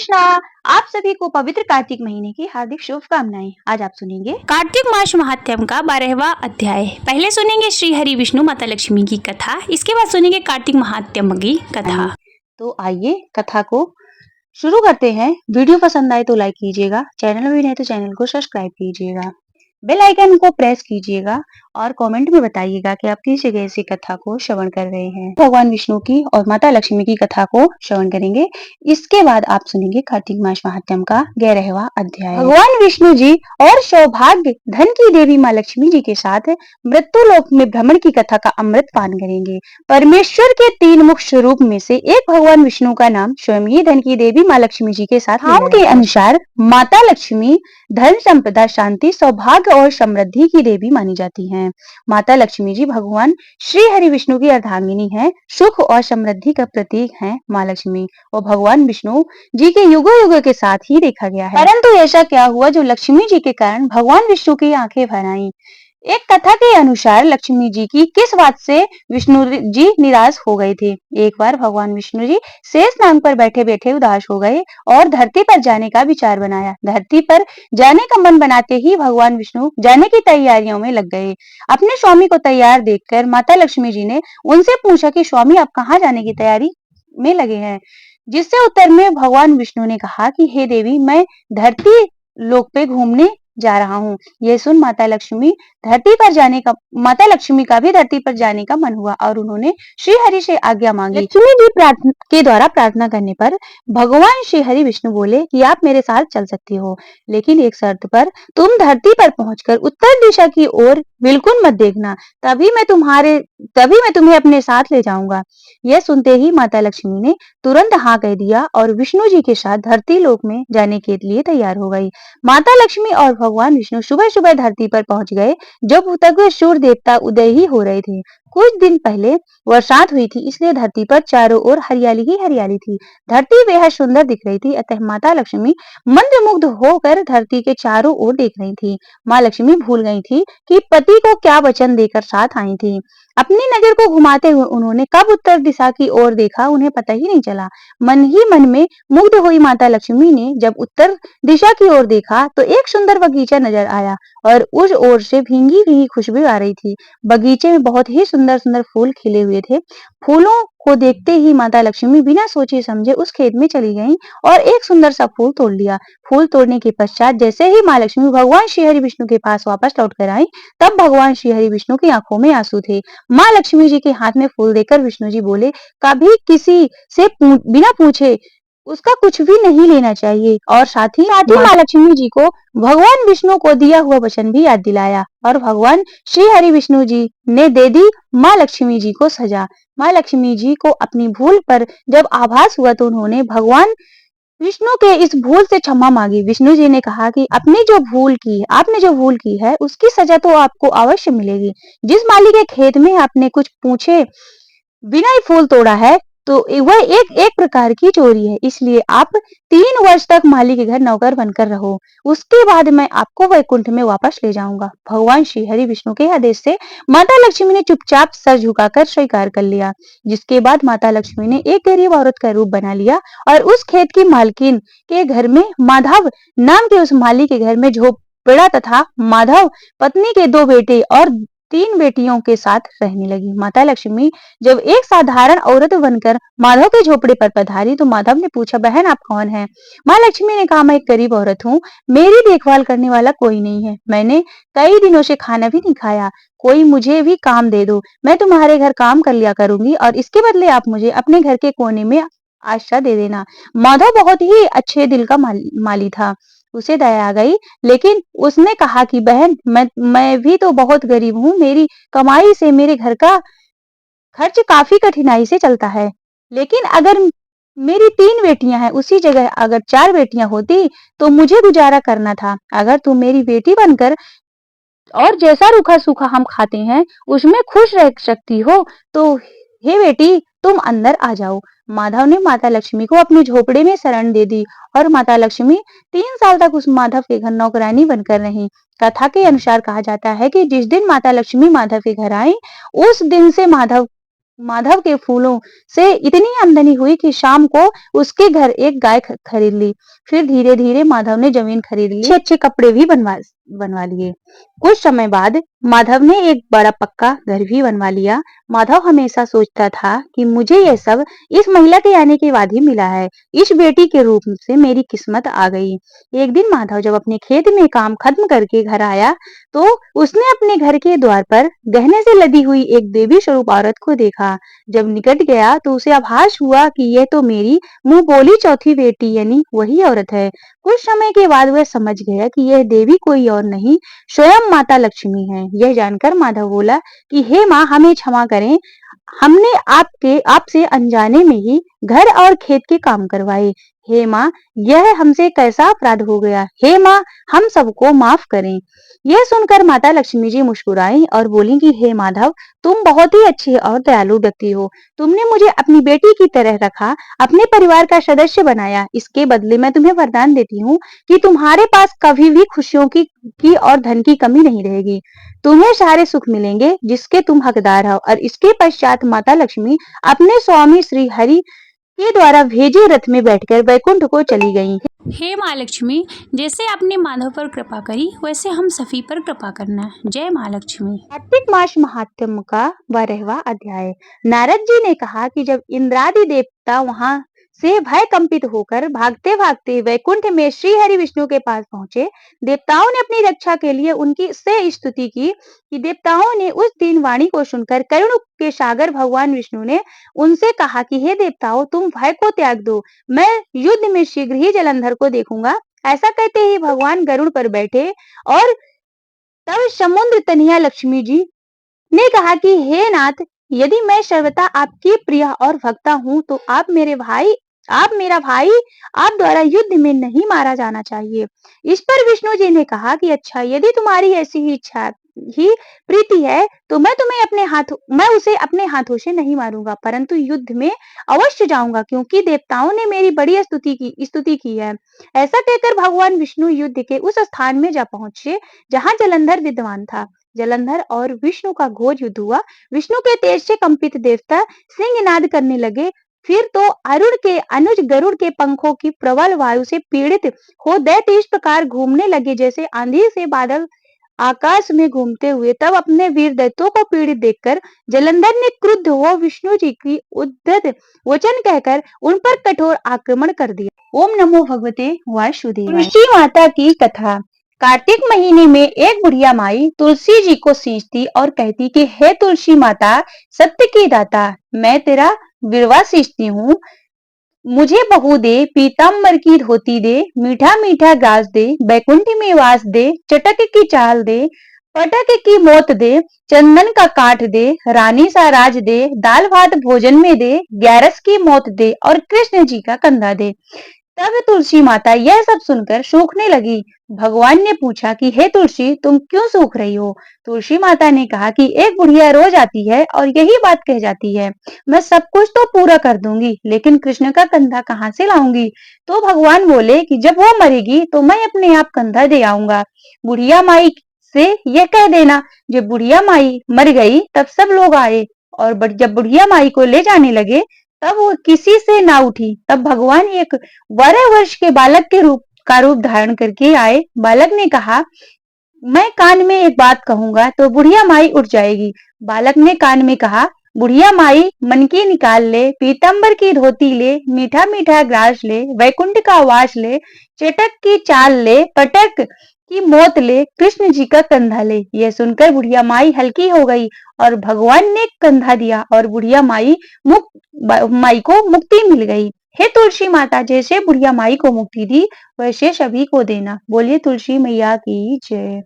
कृष्णा। आप सभी को पवित्र कार्तिक महीने की हार्दिक शुभकामनाएं। आज आप सुनेंगे कार्तिक मास महात्म्य का 12वां अध्याय। पहले सुनेंगे श्री हरि विष्णु माता लक्ष्मी की कथा, इसके बाद सुनेंगे कार्तिक महात्म्य की कथा। तो आइए कथा को शुरू करते हैं। वीडियो पसंद आए तो लाइक कीजिएगा, चैनल में नए तो चैनल को सब्सक्राइब कीजिएगा, बेल आइकन को प्रेस कीजिएगा और कमेंट में बताइएगा कि आप किस जगह से कथा को श्रवण कर रहे हैं। भगवान विष्णु की और माता लक्ष्मी की कथा को श्रवण करेंगे। इसके बाद आप सुनेंगे कार्तिक मास महात्म्य का 11वां अध्याय। भगवान विष्णु जी और सौभाग्य धन की देवी माँ लक्ष्मी जी के साथ मृत्यु लोक में भ्रमण की कथा का अमृत पान करेंगे। परमेश्वर के 3 मुख्य स्वरूप में से एक भगवान विष्णु का नाम स्वयं ही धन की देवी माँ लक्ष्मी जी के साथ नाम के अनुसार माता लक्ष्मी धन संपदा शांति सौभाग्य और समृद्धि की देवी मानी जाती हैं। माता लक्ष्मी जी भगवान श्री हरि विष्णु की अर्धांगिनी हैं। सुख और समृद्धि का प्रतीक हैं माँ लक्ष्मी और भगवान विष्णु जी के युगों युगों के साथ ही देखा गया है। परंतु ऐसा क्या हुआ जो लक्ष्मी जी के कारण भगवान विष्णु की आंखें भर आईं। एक कथा के अनुसार लक्ष्मी जी की किस बात से विष्णु जी निराश हो गए थे। एक बार भगवान विष्णु जी शेष नाग पर बैठे बैठे उदास हो गए और धरती पर जाने का विचार बनाया। धरती पर जाने का मन बनाते ही भगवान विष्णु जाने की तैयारियों में लग गए। अपने स्वामी को तैयार देखकर माता लक्ष्मी जी ने उनसे पूछा कि स्वामी आप कहाँ जाने की तैयारी में लगे हैं। जिससे उत्तर में भगवान विष्णु ने कहा कि हे देवी मैं धरती लोक पे घूमने जा रहा हूँ। यह सुन माता लक्ष्मी का भी धरती पर जाने का मन हुआ और उन्होंने श्री हरि से आज्ञा मांगी। लक्ष्मी जी के द्वारा प्रार्थना करने पर भगवान श्री हरि विष्णु बोले कि आप मेरे साथ चल सकती हो, लेकिन एक शर्त पर। तुम धरती पर पहुंचकर उत्तर दिशा की ओर बिल्कुल मत देखना, तभी मैं तुम्हें अपने साथ ले जाऊंगा। यह सुनते ही माता लक्ष्मी ने तुरंत हाँ कह दिया और विष्णु जी के साथ धरती लोक में जाने के लिए तैयार हो गई। माता लक्ष्मी और भगवान विष्णु सुबह सुबह धरती पर पहुंच गए जब तक सूर्य देवता उदय ही हो रहे थे। कुछ दिन पहले बरसात हुई थी, इसलिए धरती पर चारों ओर हरियाली ही हरियाली थी। धरती बेहद सुंदर दिख रही थी, अतः माता लक्ष्मी मंत्रमुग्ध होकर धरती के चारों ओर देख रही थी। माँ लक्ष्मी भूल गई थी कि पति को क्या वचन देकर साथ आई थी। अपनी नजर को घुमाते हुए उन्होंने कब उत्तर दिशा की ओर देखा उन्हें पता ही नहीं चला। मन ही मन में मुग्ध हुई माता लक्ष्मी ने जब उत्तर दिशा की ओर देखा तो एक सुंदर बगीचा नजर आया और उस ओर से भींगी भींगी खुशबू आ रही थी। बगीचे में बहुत ही सुंदर सुंदर फूल खिले हुए थे। फूलों को देखते ही माता लक्ष्मी बिना सोचे समझे उस खेत में चली गईं और एक सुंदर सा फूल तोड़ लिया। फूल तोड़ने के पश्चात जैसे ही माँ लक्ष्मी भगवान श्री हरि विष्णु के पास वापस लौट कर आई, तब भगवान श्री हरि विष्णु की आंखों में आंसू थे। माँ लक्ष्मी जी के हाथ में फूल देकर विष्णु जी बोले, कभी किसी से बिना पूछे उसका कुछ भी नहीं लेना चाहिए। और साथ ही माँ लक्ष्मी जी को भगवान विष्णु को दिया हुआ वचन भी याद दिलाया और भगवान श्री हरि विष्णु जी ने दे दी माँ लक्ष्मी जी को सजा। माँ लक्ष्मी जी को अपनी भूल पर जब आभास हुआ तो उन्होंने भगवान विष्णु के इस भूल से क्षमा मांगी। विष्णु जी ने कहा कि आपने जो भूल की है उसकी सजा तो आपको अवश्य मिलेगी। जिस माली के खेत में आपने कुछ पूछे बिना ही फूल तोड़ा है तो वह एक प्रकार की चोरी है, इसलिए आप 3 वर्ष तक माली के घर नौकर बनकर रहो। उसके बाद मैं आपको वैकुंठ में वापस ले जाऊंगा। भगवान श्री हरि विष्णु के आदेश से माता लक्ष्मी ने चुपचाप सर झुकाकर स्वीकार कर लिया। जिसके बाद माता लक्ष्मी ने एक गरीब औरत का रूप बना लिया और उस खेत की मालकिन के घर में माधव नाम के उस माली के घर में झोपड़ा तथा माधव पत्नी के 2 बेटे और 3 बेटियों के साथ रहने लगी। माता लक्ष्मी जब एक साधारण औरत बनकर माधव के झोपड़े पर पधारी तो माधव ने पूछा, बहन आप कौन हैं? माँ लक्ष्मी ने कहा, मैं एक गरीब औरत हूँ, मेरी देखभाल करने वाला कोई नहीं है, मैंने कई दिनों से खाना भी नहीं खाया, कोई मुझे भी काम दे दो, मैं तुम्हारे घर काम कर लिया करूंगी और इसके बदले आप मुझे अपने घर के कोने में आश्रय दे देना। माधव बहुत ही अच्छे दिल का माली था, उसे दया आ गई, लेकिन उसने कहा कि बहन मैं भी तो बहुत गरीब हूँ, मेरी कमाई से मेरे घर का खर्च काफी कठिनाई से चलता है, लेकिन अगर मेरी 3 बेटियां हैं उसी जगह अगर 4 बेटियां होती तो मुझे गुजारा करना था। अगर तुम मेरी बेटी बनकर और जैसा रूखा सूखा हम खाते हैं उसमें खुश रह सकती हो तो हे बेटी तुम अंदर आ जाओ। माधव ने माता लक्ष्मी को अपने झोपड़े में शरण दे दी और माता लक्ष्मी 3 साल तक उस माधव के घर नौकरानी बनकर रही। कथा के अनुसार कहा जाता है कि जिस दिन माता लक्ष्मी माधव के घर आई उस दिन से माधव माधव के फूलों से इतनी आमदनी हुई कि शाम को उसके घर एक गाय खरीद ली। फिर धीरे धीरे माधव ने जमीन खरीद ली, अच्छे अच्छे कपड़े भी बनवा लिए। कुछ समय बाद माधव ने एक बड़ा पक्का घर भी बनवा लिया। माधव हमेशा सोचता था कि मुझे यह सब इस महिला के आने के बाद ही मिला है। इस बेटी के रूप से मेरी किस्मत आ गई। एक दिन माधव जब अपने खेत में काम खत्म करके घर आया तो उसने अपने घर के द्वार पर गहने से लदी हुई एक देवी स्वरूप औरत को देखा। जब निकट गया तो उसे आभास हुआ कि यह तो मेरी मुंह बोली चौथी बेटी यानी वही औरत है। कुछ समय के बाद वह समझ गया कि यह देवी कोई और नहीं स्वयं माता लक्ष्मी है। यह जानकर माधव बोला कि हे माँ, हमें क्षमा करें, हमने आपसे अनजाने में ही घर और खेत के काम करवाए। हे माँ, यह हमसे कैसा अपराध हो गया। हे माँ, हम सबको माफ करें। यह सुनकर माता लक्ष्मी जी मुस्कुराई और बोली कि हे माधव, तुम बहुत ही अच्छे और दयालु व्यक्ति हो। तुमने मुझे अपनी बेटी की तरह रखा, अपने परिवार का सदस्य बनाया। इसके बदले मैं तुम्हें वरदान देती हूँ कि तुम्हारे पास कभी भी खुशियों की और धन की कमी नहीं रहेगी। तुम्हें सारे सुख मिलेंगे जिसके तुम हकदार हो। और इसके पश्चात माता लक्ष्मी अपने स्वामी श्री हरि के द्वारा भेजे रथ में बैठकर वैकुंठ को चली गई। हे माँ लक्ष्मी, जैसे आपने माधव पर कृपा करी वैसे हम सभी पर कृपा करना। जय माँ लक्ष्मी। कार्तिक मास महात्म्य का 12वां अध्याय। नारद जी ने कहा कि जब इंद्रादि देवता वहां से भय कंपित होकर भागते भागते वैकुंठ में श्री हरि विष्णु के पास पहुंचे, देवताओं ने अपनी रक्षा के लिए उनकी से स्तुति की कि देवताओं ने उस दिन वाणी को सुनकर करुण के सागर भगवान विष्णु ने उनसे कहा कि हे देवताओं, तुम भय को त्याग दो, मैं युद्ध में शीघ्र ही जलंधर को देखूंगा। ऐसा कहते ही भगवान गरुड़ पर बैठे और तब समुद्र तनया लक्ष्मी जी ने कहा कि हे नाथ, यदि मैं सर्वथा आपकी प्रिय और भक्ता हूँ तो आप मेरा भाई आप द्वारा युद्ध में नहीं मारा जाना चाहिए। इस पर विष्णु जी ने कहा कि अच्छा, यदि तुम्हारी ऐसी ही इच्छा ही प्रीति है तो मैं उसे अपने हाथों से नहीं मारूंगा, परंतु युद्ध में अवश्य जाऊंगा, क्योंकि देवताओं ने मेरी बड़ी स्तुति की है। ऐसा कहकर भगवान विष्णु युद्ध के उस स्थान में जा पहुंचे जहां जलंधर विद्वान था। जलंधर और विष्णु का घोर युद्ध हुआ। विष्णु के तेज से कंपित देवता सिंहनाद करने लगे। फिर तो अरुण के अनुज गरुड़ के पंखों की प्रबल वायु से पीड़ित हो दैत्य इस प्रकार घूमने लगे जैसे आंधी से बादल आकाश में घूमते हुए। तब अपने वीर दैत्यों को पीड़ित देखकर जलंधर ने क्रुद्ध हो विष्णु जी की उद्धत वचन कहकर उन पर कठोर आक्रमण कर दिया। ओम नमो भगवते वासुदेवाय। तुलसी माता की कथा। कार्तिक महीने में एक बुढ़िया माई तुलसी जी को सींचती और कहती कि हे तुलसी माता, सत्य की दाता, मैं तेरा विरवा सींचती हूँ। मुझे बहू दे, पीताम्बर की धोती दे, मीठा मीठा ग्रास दे, बैकुंठ में वास दे, चटक की चाल दे, पटक की मोत दे, चंदन का काठ दे, रानी सा राज दे, दाल भात भोजन में दे, ग्यारस की मौत दे और कृष्ण जी का कंधा दे। तब तुलसी माता यह सब सुनकर सूखने लगी। भगवान ने पूछा कि हे तुलसी, तुम क्यों सूख रही हो? तुलसी माता ने कहा कि एक बुढ़िया रोज आती है और यही बात कह जाती है, मैं सब कुछ तो पूरा कर दूंगी, लेकिन कृष्ण का कंधा कहाँ से लाऊंगी? तो भगवान बोले कि जब वो मरेगी तो मैं अपने आप कंधा दे आऊंगा। बुढ़िया माई से यह कह देना। जब बुढ़िया माई मर गई तब सब लोग आए और जब बुढ़िया माई को ले जाने लगे तब वो किसी से ना उठी। तब भगवान एक 12 वर्ष के बालक के रूप धारण करके आए। बालक ने कहा, मैं कान में एक बात कहूंगा तो बुढ़िया माई उठ जाएगी। बालक ने कान में कहा, बुढ़िया माई मन की निकाल ले, पीतंबर की धोती ले, मीठा मीठा ग्रास ले, वैकुंठ का वास ले, चटक की चाल ले, पटक की मौत ले, कृष्ण जी का कंधा ले। यह सुनकर बुढ़िया माई हल्की हो गई और भगवान ने कंधा दिया और बुढ़िया माई को मुक्ति मिल गई। हे तुलसी माता, जैसे बुढ़िया माई को मुक्ति दी वैसे सभी को देना। बोलिए तुलसी मैया की जय।